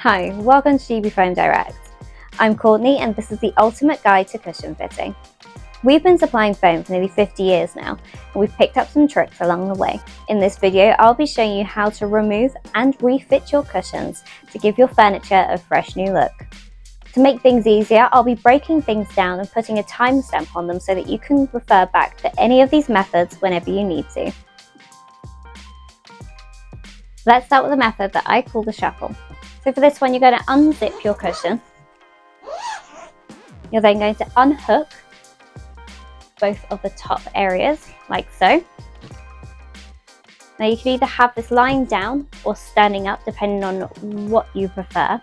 Hi, welcome to GB Foam Direct. I'm Courtney and this is the ultimate guide to cushion fitting. We've been supplying foam for nearly 50 years now and we've picked up some tricks along the way. In this video, I'll be showing you how to remove and refit your cushions to give your furniture a fresh new look. To make things easier, I'll be breaking things down and putting a timestamp on them so that you can refer back to any of these methods whenever you need to. Let's start with a method that I call the shuffle. So for this one, you're going to unzip your cushion. You're then going to unhook both of the top areas, like so. Now you can either have this lying down or standing up, depending on what you prefer.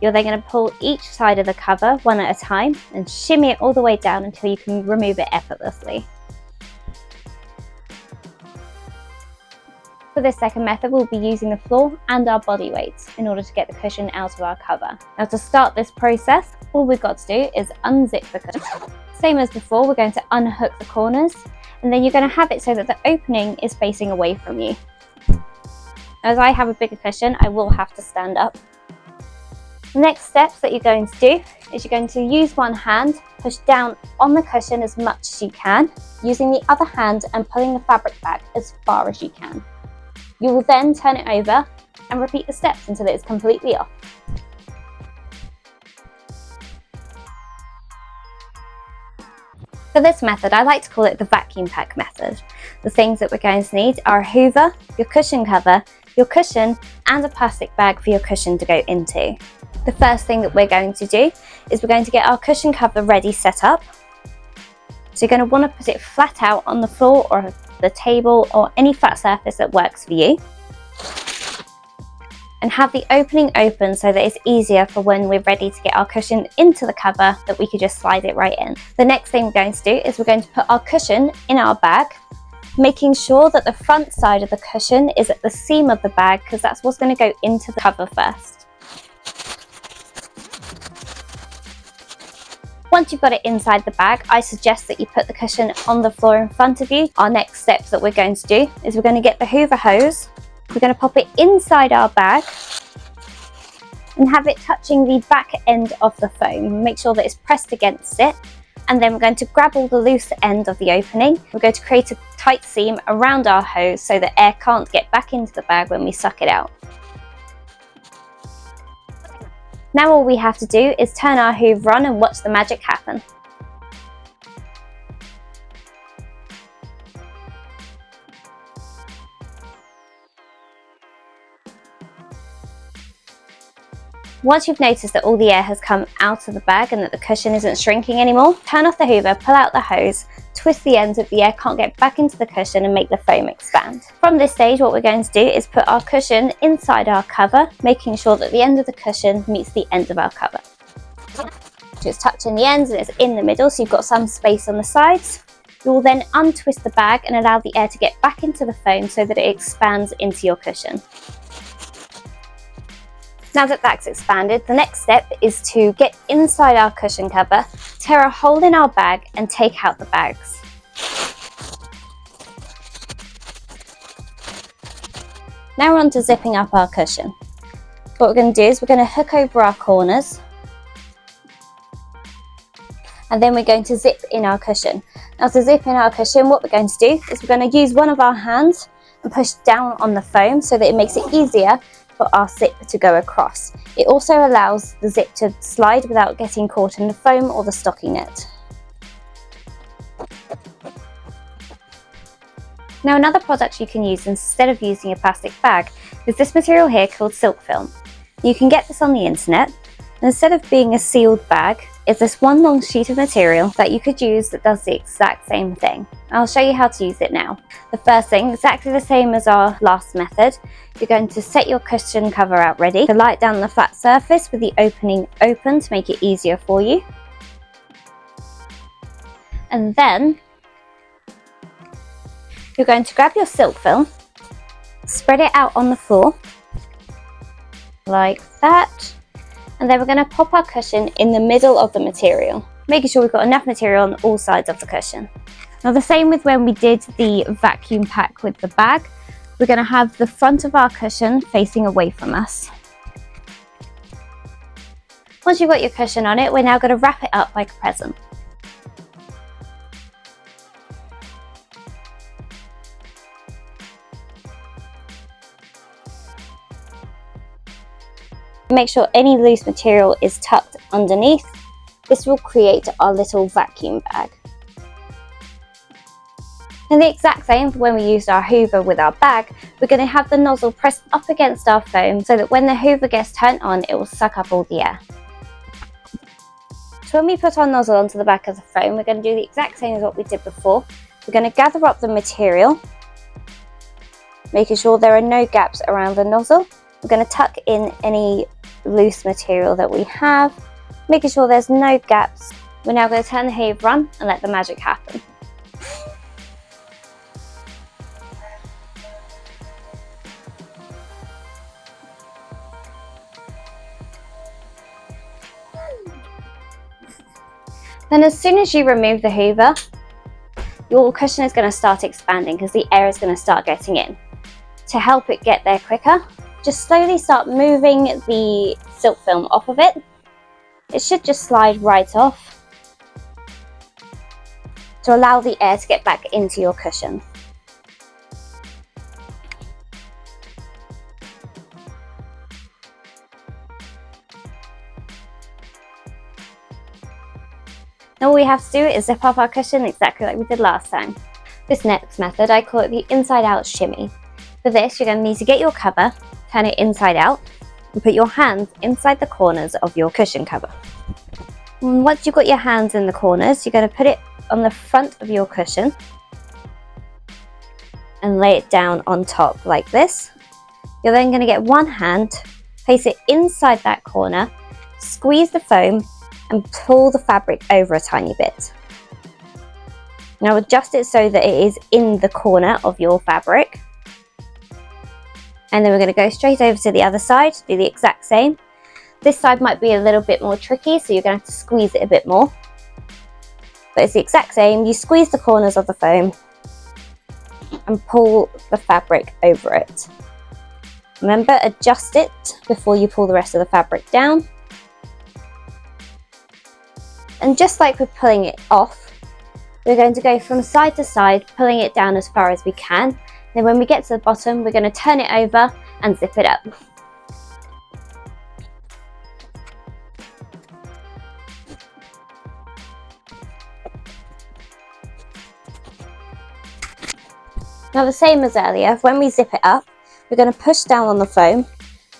You're then going to pull each side of the cover one at a time and shimmy it all the way down until you can remove it effortlessly. For this second method, we'll be using the floor and our body weights in order to get the cushion out of our cover. Now to start this process, all we've got to do is unzip the cushion. Same as before, we're going to unhook the corners and then you're going to have it so that the opening is facing away from you. As I have a bigger cushion, I will have to stand up. The next steps that you're going to do is you're going to use one hand, push down on the cushion as much as you can, using the other hand and pulling the fabric back as far as you can. You will then turn it over and repeat the steps until it is completely off. For this method, I like to call it the vacuum pack method. The things that we're going to need are a hoover, your cushion cover, your cushion, and a plastic bag for your cushion to go into. The first thing that we're going to do is we're going to get our cushion cover ready set up. So you're going to want to put it flat out on the floor or the table or any flat surface that works for you. And have the opening open so that it's easier for when we're ready to get our cushion into the cover that we could just slide it right in. The next thing we're going to do is we're going to put our cushion in our bag, making sure that the front side of the cushion is at the seam of the bag because that's what's going to go into the cover first. Once you've got it inside the bag, I suggest that you put the cushion on the floor in front of you. Our next steps that we're going to do is we're going to get the hoover hose. We're going to pop it inside our bag and have it touching the back end of the foam. Make sure that it's pressed against it. And then we're going to grab all the loose end of the opening. We're going to create a tight seam around our hose so that air can't get back into the bag when we suck it out. Now all we have to do is turn our hoover on and watch the magic happen. Once you've noticed that all the air has come out of the bag and that the cushion isn't shrinking anymore, turn off the hoover, pull out the hose, twist the ends so the air can't get back into the cushion and make the foam expand. From this stage, what we're going to do is put our cushion inside our cover, making sure that the end of the cushion meets the end of our cover. Just touching the ends and it's in the middle, so you've got some space on the sides. You will then untwist the bag and allow the air to get back into the foam so that it expands into your cushion. Now that that's expanded, the next step is to get inside our cushion cover, tear a hole in our bag and take out the bags. Now we're on to zipping up our cushion. What we're going to do is we're going to hook over our corners and then we're going to zip in our cushion. Now to zip in our cushion, what we're going to do is we're going to use one of our hands and push down on the foam so that it makes it easier for our zip to go across. It also allows the zip to slide without getting caught in the foam or the stocking net. Now another product you can use instead of using a plastic bag is this material here called silk film. You can get this on the internet, and instead of being a sealed bag, it's this one long sheet of material that you could use that does the exact same thing. I'll show you how to use it now. The first thing, exactly the same as our last method, you're going to set your cushion cover out ready to light down the flat surface with the opening open to make it easier for you. And then you're going to grab your silk film, spread it out on the floor like that. And then we're going to pop our cushion in the middle of the material, making sure we've got enough material on all sides of the cushion. Now the same with when we did the vacuum pack with the bag, we're going to have the front of our cushion facing away from us. Once you've got your cushion on it, we're now going to wrap it up like a present. Make sure any loose material is tucked underneath. This will create our little vacuum bag. And the exact same for when we used our hoover with our bag, we're going to have the nozzle pressed up against our foam so that when the hoover gets turned on, it will suck up all the air. So when we put our nozzle onto the back of the foam, we're going to do the exact same as what we did before. We're going to gather up the material, making sure there are no gaps around the nozzle. We're going to tuck in any loose material that we have, making sure there's no gaps. We're now going to turn the hoover on and let the magic happen. Then as soon as you remove the hoover, your cushion is going to start expanding because the air is going to start getting in. To help it get there quicker, just slowly start moving the silk film off of it. It should just slide right off to allow the air to get back into your cushion. Now all we have to do is zip up our cushion exactly like we did last time. This next method, I call it the inside out shimmy. For this, you're going to need to get your cover, turn it inside out, and put your hands inside the corners of your cushion cover. And once you've got your hands in the corners, you're going to put it on the front of your cushion and lay it down on top like this. You're then going to get one hand, place it inside that corner, squeeze the foam, and pull the fabric over a tiny bit. Now adjust it so that it is in the corner of your fabric. And then we're going to go straight over to the other side, do the exact same. This side might be a little bit more tricky, so you're going to have to squeeze it a bit more. But it's the exact same. You squeeze the corners of the foam and pull the fabric over it. Remember, adjust it before you pull the rest of the fabric down. And just like we're pulling it off, we're going to go from side to side, pulling it down as far as we can. Then when we get to the bottom, we're going to turn it over and zip it up. Now the same as earlier, when we zip it up, we're going to push down on the foam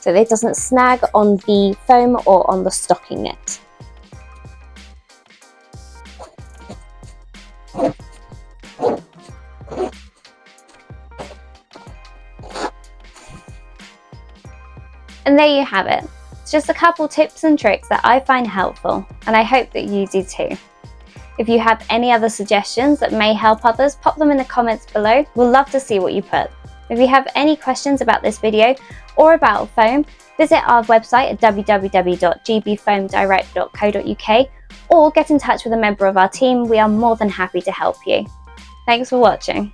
so that it doesn't snag on the foam or on the stocking net. And there you have it. It's just a couple tips and tricks that I find helpful, and I hope that you do too. If you have any other suggestions that may help others, pop them in the comments below. We'll love to see what you put. If you have any questions about this video or about foam, visit our website at www.gbfoamdirect.co.uk or get in touch with a member of our team. We are more than happy to help you. Thanks for watching.